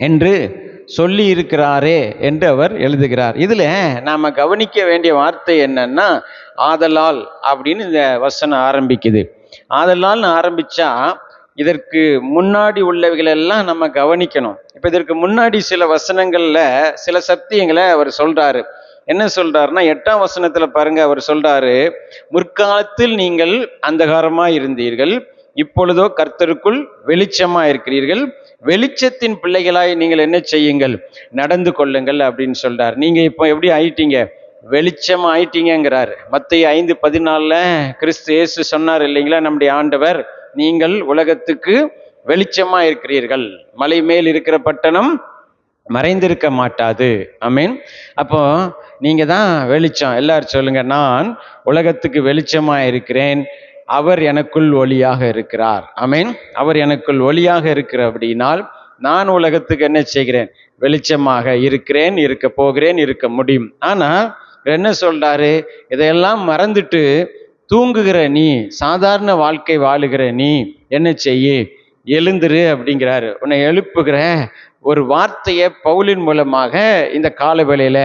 என்று சொல்லி இருக்கிறாரே என்று அவர் எழுதுகிறார். இதில் நாம் கவனிக்க வேண்டிய வார்த்தை என்னன்னா, ஆதலால் அப்படின்னு இந்த வசனம் ஆரம்பிக்குது. ஆதலால்னு ஆரம்பிச்சா இதற்கு முன்னாடி உள்ளவைகளெல்லாம் நம்ம கவனிக்கணும். இப்போ இதற்கு முன்னாடி சில வசனங்கள்ல சில சத்தியங்களை அவர் சொல்றாரு. என்ன சொல்றாருன்னா, 8ஆம் வசனத்துல பாருங்க, அவர் சொல்றாரு, முற்காலத்தில் நீங்கள் அந்தகாரமாய் இருந்தீர்கள், இப்பொழுதோ கர்த்தருக்குள் வெளிச்சமா இருக்கிறீர்கள், வெளிச்சத்தின் பிள்ளைகளாய் நீங்கள் என்ன செய்யுங்கள், நடந்து கொள்ளுங்கள் அப்படின்னு சொல்றார். நீங்க இப்போ எப்படி ஆயிட்டீங்க, வெளிச்சம் ஆயிட்டீங்கிறாரு. மத்தேயு 5:14 கிறிஸ்து இயேசு சொன்னார் இல்லைங்களா, நம்முடைய ஆண்டவர், நீங்கள் உலகத்துக்கு வெளிச்சமா இருக்கிறீர்கள், மலை மேல் இருக்கிற பட்டணம் மறைந்திருக்க மாட்டாது. ஆமீன். அப்போ நீங்க தான் வெளிச்சம். எல்லாரும் சொல்லுங்க, நான் உலகத்துக்கு வெளிச்சமா இருக்கிறேன், அவர் எனக்குள் ஒளியாக இருக்கிறார். ஆமீன். அவர் எனக்குள் ஒளியாக இருக்கிற அப்படினால் நான் உலகத்துக்கு என்ன செய்கிறேன், வெளிச்சமாக இருக்கிறேன், இருக்க போகிறேன், இருக்க முடியும். ஆனா என்ன சொல்றாரு, இதையெல்லாம் மறந்துட்டு தூங்குகிற நீ, சாதாரண வாழ்க்கை வாழுகிற நீ என்ன செய்ய, எழுந்துரு அப்படிங்கிறாரு. உன்னை எழுப்புகிற ஒரு வார்த்தையை பவுலின் மூலமாக இந்த கால வேளையில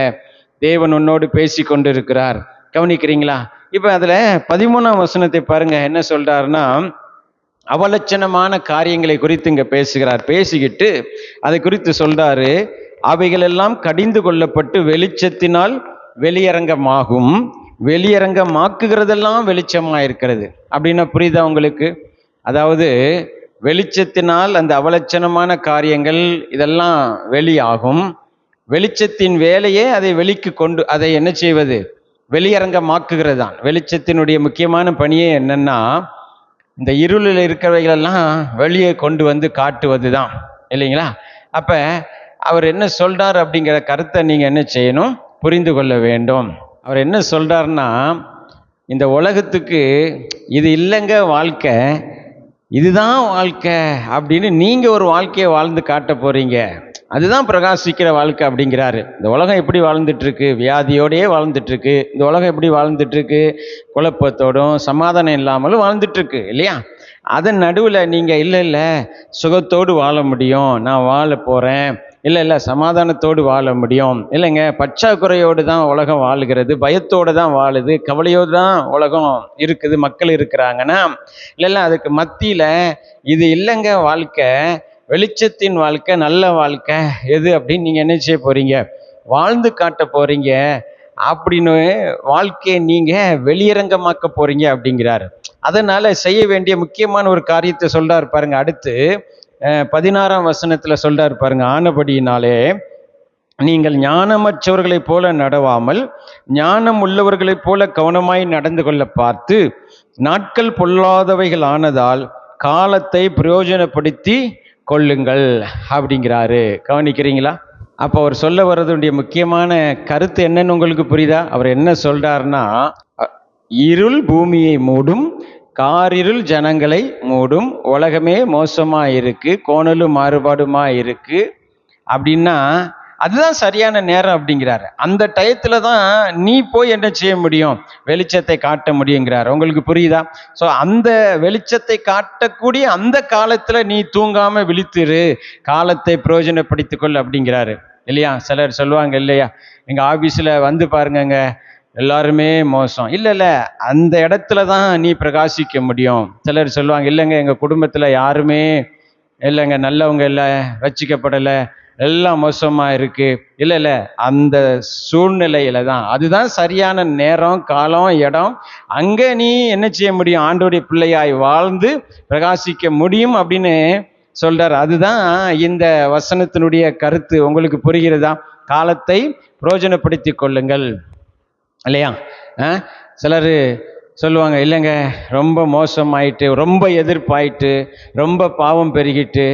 தேவன் உன்னோடு பேசி கொண்டு இருக்கிறார். கவனிக்கிறீங்களா? இப்ப அதுல 13ஆம் வசனத்தை பாருங்க, என்ன சொல்றாருன்னா, அவலட்சணமான காரியங்களை குறித்து இங்க பேசுகிறார். பேசிக்கிட்டு அதை குறித்து சொல்றாரு, அவைகள் எல்லாம் கடிந்து கொள்ளப்பட்டு வெளிச்சத்தினால் வெளியரங்கமாகும், வெளியரங்கமாக்குகிறதெல்லாம் வெளிச்சமா இருக்கிறது. அப்படின்னா புரியுதா உங்களுக்கு? அதாவது வெளிச்சத்தினால் அந்த அவலட்சணமான காரியங்கள் இதெல்லாம் வெளியாகும், வெளிச்சத்தின் வேலையே அதை வெளிக்கு கொண்டு அதை என்ன செய்வது, வெளியரங்கமாக்குகிறது தான். வெளிச்சத்தினுடைய முக்கியமான பணியே என்னன்னா, இந்த இருளில் இருக்கிறவைகளெல்லாம் வெளியே கொண்டு வந்து காட்டுவது தான், இல்லைங்களா? அப்ப அவர் என்ன சொல்றார் அப்படிங்கிற கருத்தை நீங்க என்ன செய்யணும், புரிந்து கொள்ள வேண்டும். அவர் என்ன சொல்றாருன்னா, இந்த உலகத்துக்கு இது இல்லைங்க வாழ்க்கை, இதுதான் வாழ்க்கை அப்படின்னு நீங்க ஒரு வாழ்க்கையை வாழ்ந்து காட்ட போறீங்க, அதுதான் பிரகாசிக்கிற வாழ்க்கை அப்படிங்கிறாரு. இந்த உலகம் எப்படி வாழ்ந்துட்டு இருக்கு, வியாதியோடையே வாழ்ந்துட்டு இருக்கு. இந்த உலகம் எப்படி வாழ்ந்துட்டு இருக்கு, குழப்பத்தோடும் சமாதானம் இல்லாமலும் வாழ்ந்துட்டு இருக்கு, இல்லையா? அதன் நடுவில் நீங்க இல்லை சுகத்தோடு வாழ முடியும், நான் வாழ போறேன், இல்லை சமாதானத்தோடு வாழ முடியும், இல்லைங்க பற்றாக்குறையோடு தான் உலகம் வாழுகிறது, பயத்தோடு தான் வாழுது, கவலையோடு தான் உலகம் இருக்குது, மக்கள் இருக்கிறாங்கன்னா, இல்லை அதுக்கு மத்தியில் இது இல்லைங்க வாழ்க்கை, வெளிச்சத்தின் வாழ்க்கை, நல்ல வாழ்க்கை எது அப்படின்னு நீங்கள் என்ன செய்ய போறீங்க, வாழ்ந்து காட்ட போறீங்க, அப்படின்னு வாழ்க்கையை நீங்கள் வெளியரங்கமாக்க போறீங்க அப்படிங்கிறாரு. அதனால செய்ய வேண்டிய முக்கியமான ஒரு காரியத்தை சொல்றாரு பாருங்க. அடுத்து 16ஆம் வசனத்துல சொல்றாரு பாருங்க, ஆனபடியினாலே நீங்கள் ஞானமற்றவர்களைப் போல நடவாமல் ஞானம் உள்ளவர்களைப் போல கவனமாய் நடந்து கொள்ள பார்த்து, நாட்கள் பொல்லாதவைகள் ஆனதால் காலத்தை பிரயோஜனப்படுத்தி கொள்ளுங்கள் அப்படிங்கிறாரு. கவனிக்கிறீங்களா? அப்போ அவர் சொல்ல வர்றதுடைய முக்கியமான கருத்து என்னன்னு உங்களுக்கு புரியுதா? அவர் என்ன சொல்றாருன்னா, இருள் பூமியை மூடும், காரிருள் ஜனங்களை மூடும், உலகமே மோசமா இருக்கு, கோணலும் மாறுபாடுமா இருக்கு அப்படின்னா அதுதான் சரியான நேரம் அப்படிங்கிறாரு. அந்த டயத்துல தான் நீ போய் என்ன செய்ய முடியும், வெளிச்சத்தை காட்ட முடியுங்கிறாரு. உங்களுக்கு புரியுதா? ஸோ அந்த வெளிச்சத்தை காட்டக்கூடிய அந்த காலத்துல நீ தூங்காம விழித்திரு, காலத்தை பிரயோஜனப்படுத்திக்கொள் அப்படிங்கிறாரு, இல்லையா? சிலர் சொல்லுவாங்க இல்லையா, எங்க ஆபீஸ்ல வந்து பாருங்கங்க எல்லாருமே மோசம், இல்லை அந்த இடத்துல தான் நீ பிரகாசிக்க முடியும். சிலர் சொல்லுவாங்க, இல்லைங்க எங்க குடும்பத்துல யாருமே இல்லைங்க, நல்லவங்க இல்லை, ரட்சிக்கப்படலை, எல்லாம் மோசமா இருக்கு, இல்லை அந்த சூழ்நிலையில தான், அதுதான் சரியான நேரம், காலம், இடம், அங்க நீ என்ன செய்ய முடியும், ஆண்டவருடைய பிள்ளையாய் வாழ்ந்து பிரகாசிக்க முடியும் அப்படின்னு சொல்றார். அதுதான் இந்த வசனத்தினுடைய கருத்து. உங்களுக்கு புரிகிறதா? காலத்தை பிரயோஜனப்படுத்தி கொள்ளுங்கள், இல்லையா? சிலர் சொல்லுவாங்க, இல்லைங்க ரொம்ப மோசமாயிட்டு, ரொம்ப எதிர்ப்பாயிட்டு, ரொம்ப பாவம் பெருகிட்டு.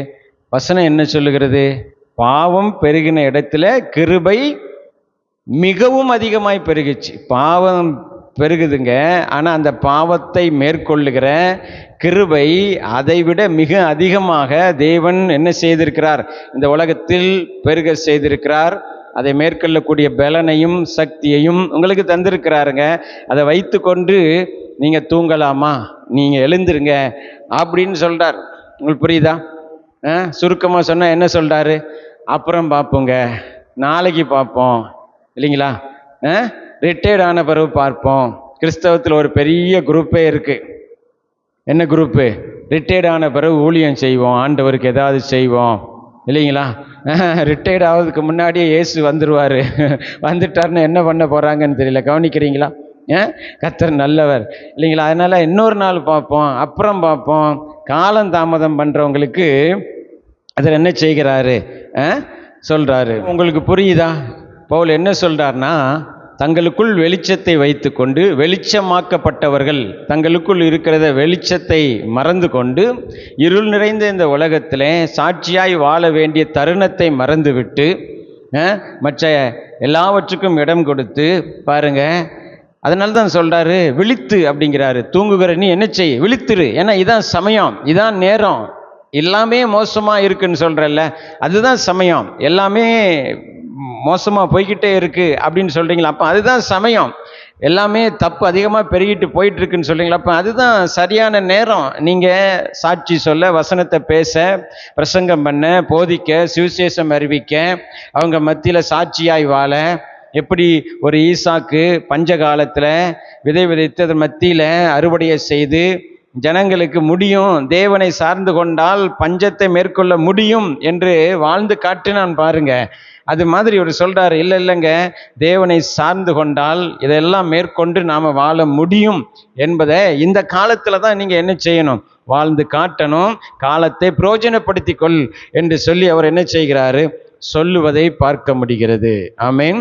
வசனம் என்ன சொல்லுகிறது? பாவம் பெருகின இடத்துல கிருபை மிகவும் அதிகமாய் பெருகிச்சு. பாவம் பெருகுதுங்க, ஆனால் அந்த பாவத்தை மேற்கொள்ளுகிற கிருபை அதை விட மிக அதிகமாக தேவன் என்ன செய்திருக்கிறார், இந்த உலகத்தில் பெருக செய்திருக்கிறார். அதை மேற்கொள்ளக்கூடிய பலனையும் சக்தியையும் உங்களுக்கு தந்திருக்கிறாருங்க. அதை வைத்து கொண்டு நீங்க தூங்கலாமா, நீங்க எழுந்துருங்க அப்படின்னு சொல்றார். உங்களுக்கு புரியுதா? சுருக்கமா சொன்னா என்ன சொல்றாரு? அப்புறம் பார்ப்போங்க, நாளைக்கு பார்ப்போம், இல்லைங்களா? ரிட்டையர்ட் ஆன பிறகு பார்ப்போம். கிறிஸ்தவத்தில் ஒரு பெரிய குரூப்பே இருக்கு. என்ன குரூப்பு? ரிட்டையர்ட் ஆன பிறகு ஊழியம் செய்வோம், ஆண்டவருக்கு ஏதாவது செய்வோம், இல்லைங்களா? ரிட்டையர்ட் ஆகிறதுக்கு முன்னாடியே இயேசு வந்துடுவார். வந்துட்டாருன்னு என்ன பண்ண போகிறாங்கன்னு தெரியல. கவனிக்கிறீங்களா? கர்த்தர் நல்லவர், இல்லைங்களா? அதனால் இன்னொரு நாள் பார்ப்போம், அப்புறம் பார்ப்போம். காலம் தாமதம் பண்ணுறவங்களுக்கு அதில் என்ன செய்கிறாரு சொல்கிறாரு. உங்களுக்கு புரியுதா? பவுல் என்ன சொல்கிறார்னா, தங்களுக்குள் வெளிச்சத்தை வைத்து கொண்டு, வெளிச்சமாக்கப்பட்டவர்கள் தங்களுக்குள் இருக்கிறத வெளிச்சத்தை மறந்து கொண்டு, இருள் நிறைந்த இந்த உலகத்தில் சாட்சியாய் வாழ வேண்டிய தருணத்தை மறந்துவிட்டு மற்ற எல்லாவற்றுக்கும் இடம் கொடுத்து பாருங்க. அதனால தான் சொல்கிறாரு, விழித்து அப்படிங்கிறாரு. தூங்குகிற நீ என்ன செய்? விழித்துரு. ஏன்னா இதான் சமயம், இதான் நேரம். எல்லாமே மோசமாக இருக்குன்னு சொல்கிறல்ல, அதுதான் சமயம். எல்லாமே மோசமாக போய்கிட்டே இருக்குது அப்படின்னு சொல்கிறீங்களா? அப்போ அதுதான் சமயம். எல்லாமே தப்பு அதிகமாக பெருகிட்டு போயிட்டுருக்குன்னு சொல்கிறீங்களா? அப்போ அதுதான் சரியான நேரம். நீங்கள் சாட்சி சொல்ல, வசனத்தை பேச, பிரசங்கம் பண்ண, போதிக்க, சுவிசேஷம் அறிவிக்க, அவங்க மத்தியில் சாட்சியாய் வாழ. எப்படி ஒரு ஈசாக்கு பஞ்ச காலத்தில் விதை விதைத்து அதன் மத்தியில் அறுவடையை செய்து ஜனங்களுக்கு முடியும், தேவனை சார்ந்து கொண்டால் பஞ்சத்தை மேற்கொள்ள முடியும் என்று வாழ்ந்து காட்டினான் பாருங்க. அது மாதிரி ஒரு சொல்றாரு, இல்லைங்க, தேவனை சார்ந்து கொண்டால் இதெல்லாம் மேற்கொண்டு நாம் வாழ முடியும் என்பதை இந்த காலத்தில் தான் நீங்கள் என்ன செய்யணும்? வாழ்ந்து காட்டணும். காலத்தை பிரயோஜனப்படுத்திக் கொள் என்று சொல்லி அவர் என்ன செய்கிறாரு? சொல்லுவதை பார்க்க முடிகிறது. ஆமென்.